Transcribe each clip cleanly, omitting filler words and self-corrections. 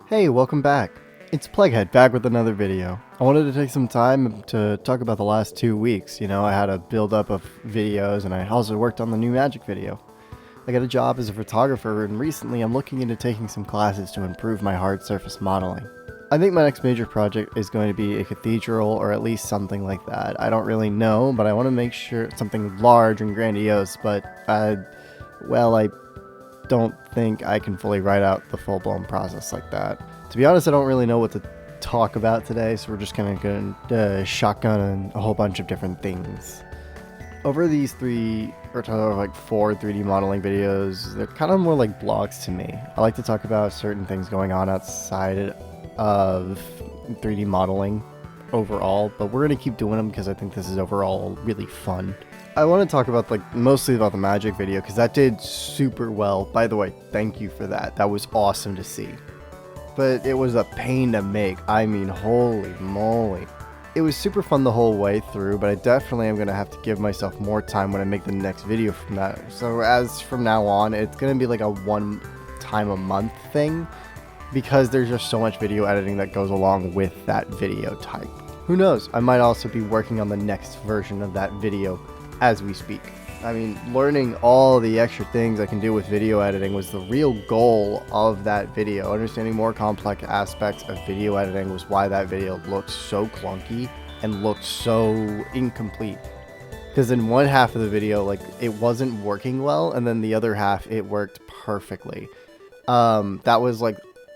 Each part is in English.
Hey, welcome back. It's Plaguehead back with another video. I wanted to take some time to talk about the last 2 weeks. I had a build up of videos and I also worked on the new magic video. I got a job as a photographer and recently I'm looking into taking some classes to improve my hard surface modeling. I think my next major project is going to be a cathedral or at least something like that. I don't really know, but I want to make sure it's something large and grandiose, but I don't think I can fully write out the full-blown process like that. To be honest, I don't really know what to talk about today, so we're just kind of going to shotgun a whole bunch of different things. Over these four 3D modeling videos, they're kind of more like blogs to me. I like to talk about certain things going on outside of 3D modeling overall, but we're going to keep doing them because I think this is overall really fun. I want to talk about mostly about the magic video because that did super well. By the way, thank you for that. That was awesome to see. But it was a pain to make. I mean, holy moly. It was super fun the whole way through, but I definitely am going to have to give myself more time when I make the next video from that. So as from now on, it's going to be like a one time a month thing because there's just so much video editing that goes along with that video type. Who knows? I might also be working on the next version of that video as we speak. I mean, learning all the extra things I can do with video editing was the real goal of that video. Understanding more complex aspects of video editing was why that video looked so clunky and looked so incomplete. Because in one half of the video, it wasn't working well, and then the other half, it worked perfectly. That was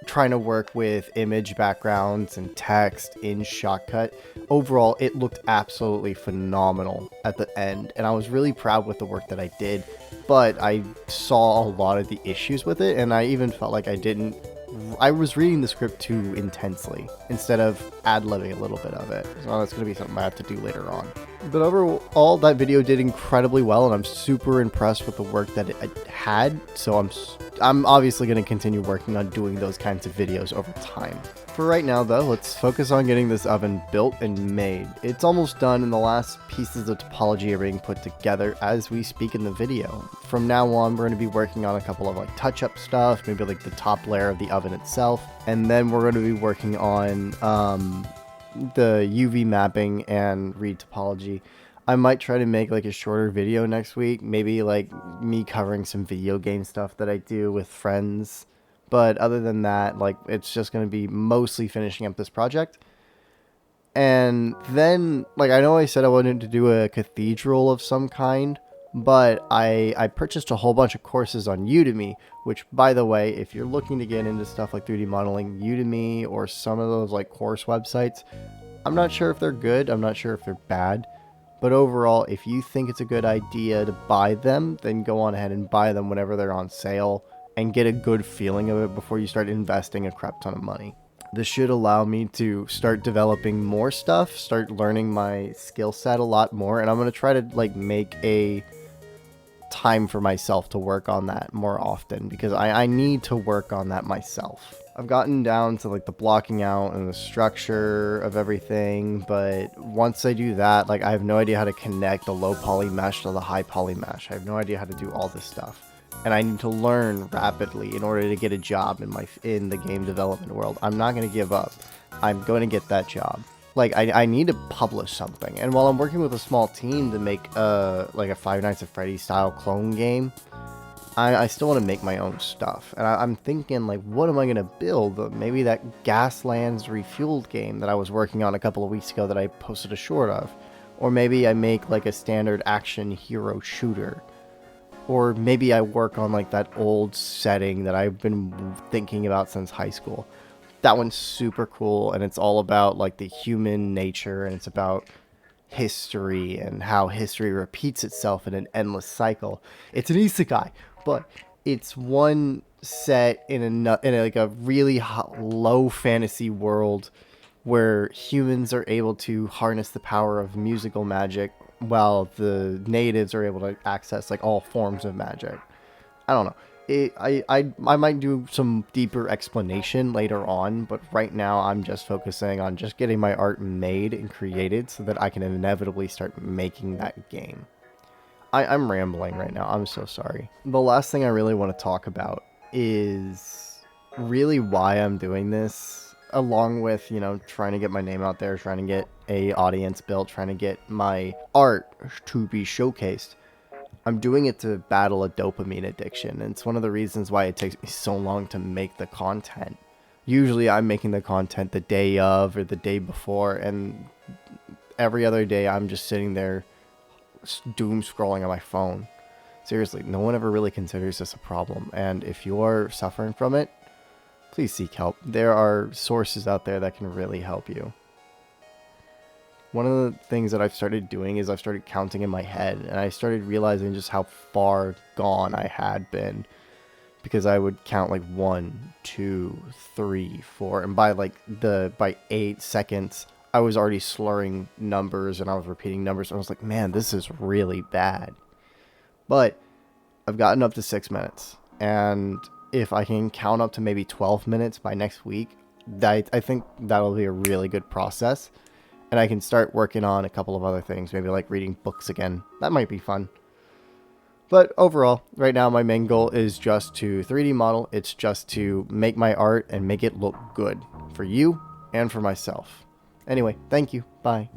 trying to work with image backgrounds and text in Shotcut. Overall, it looked absolutely phenomenal at the end, and I was really proud with the work that I did, but I saw a lot of the issues with it, and I even felt like I was reading the script too intensely instead of ad-libbing a little bit of it. So that's going to be something I have to do later on. But overall, that video did incredibly well, and I'm super impressed with the work that it had, so I'm obviously going to continue working on doing those kinds of videos over time. For right now though, let's focus on getting this oven built and made. It's almost done and the last pieces of topology are being put together as we speak in the video. From now on, we're going to be working on a couple of touch-up stuff, maybe the top layer of the oven itself, and then we're going to be working on the UV mapping and retopology. I might try to make a shorter video next week, maybe me covering some video game stuff that I do with friends. But other than that, it's just going to be mostly finishing up this project. And then, I know I said I wanted to do a cathedral of some kind, but I purchased a whole bunch of courses on Udemy, which, by the way, if you're looking to get into stuff like 3D modeling, Udemy or some of those course websites, I'm not sure if they're good, I'm not sure if they're bad. But overall, if you think it's a good idea to buy them, then go on ahead and buy them whenever they're on sale and get a good feeling of it before you start investing a crap ton of money. This should allow me to start developing more stuff, start learning my skill set a lot more, and I'm going to try to make a time for myself to work on that more often because I need to work on that myself. I've gotten down to the blocking out and the structure of everything, but once I do that, I have no idea how to connect the low poly mesh to the high poly mesh. I have no idea how to do all this stuff. And I need to learn rapidly in order to get a job in the game development world. I'm not going to give up. I'm going to get that job. I need to publish something. And while I'm working with a small team to make a Five Nights at Freddy's style clone game, I still want to make my own stuff. And I'm thinking, what am I going to build? Maybe that Gaslands Refueled game that I was working on a couple of weeks ago that I posted a short of. Or maybe I make a standard action hero shooter. Or maybe I work on that old setting that I've been thinking about since high school. That one's super cool, and it's all about the human nature, and it's about history and how history repeats itself in an endless cycle. It's an isekai, but it's one set in a really low fantasy world where humans are able to harness the power of musical magic while the natives are able to access all forms of magic. I don't know. I might do some deeper explanation later on, but right now I'm just focusing on just getting my art made and created so that I can inevitably start making that game. I'm rambling right now. I'm so sorry. The last thing I really want to talk about is really why I'm doing this, along with, you know, trying to get my name out there, trying to get a audience built, trying to get my art to be showcased. I'm doing it to battle a dopamine addiction, and it's one of the reasons why it takes me so long to make the content. Usually I'm making the content the day of or the day before, and every other day I'm just sitting there doom scrolling on my phone. Seriously, no one ever really considers this a problem, and if you're suffering from it, please seek help. There are sources out there that can really help you. One of the things that I've started doing is I've started counting in my head, and I started realizing just how far gone I had been, because I would count like 1, 2, 3, 4, and by 8 seconds I was already slurring numbers and I was repeating numbers, and I was like, man, this is really bad. But I've gotten up to 6 minutes, and if I can count up to maybe 12 minutes by next week, I think that'll be a really good process. And I can start working on a couple of other things, maybe like reading books again. That might be fun. But overall, right now my main goal is just to 3D model. It's just to make my art and make it look good for you and for myself. Anyway, thank you. Bye.